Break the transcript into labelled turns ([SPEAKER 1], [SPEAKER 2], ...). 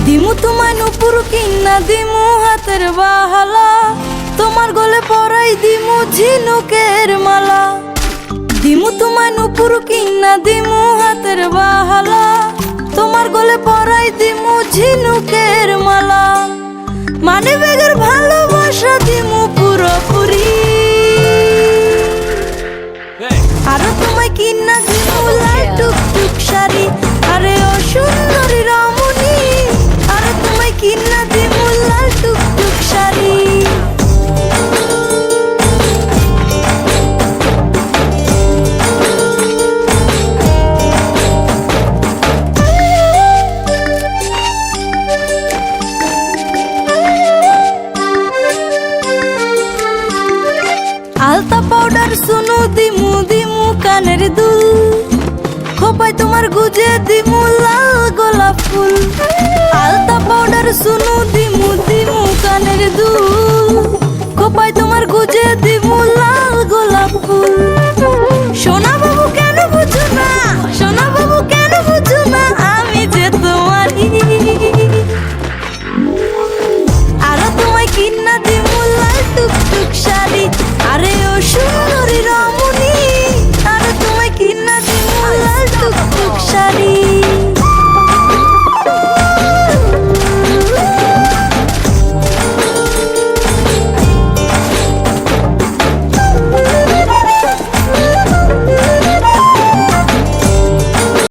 [SPEAKER 1] দিমু তোমায় নুপুর কিনা দিমু হাতের বাহালা, তোমার গলে পরাই দিমু ঝিনুকের মালা। দিমু তোমায় নুপুর কিনা দিমু হাতের বাহালা, তোমার গলে পরাই দিমু ঝিনুকের মালা। মানে বেগের ভালোবাসা দিমু পুরোপুরি, আরো তোমায় কিনা দিমু লাল টুকটুক শাড়ি। আরে ও সুন্দরী রমণী, আরো তোমায় কিনা দিমু লাল টুকটুক শাড়ি। আলতা পাউডার সুনু দিমু দিমু কানের দুল, খোপায় তোমার গুজে দিমু লাল গোলাপ ফুল। আলতা পাউডার সুনু দিমু দিমু কানের দুল, খোপায় তোমার গুজে দিমু লাল গোলাপ ফুল।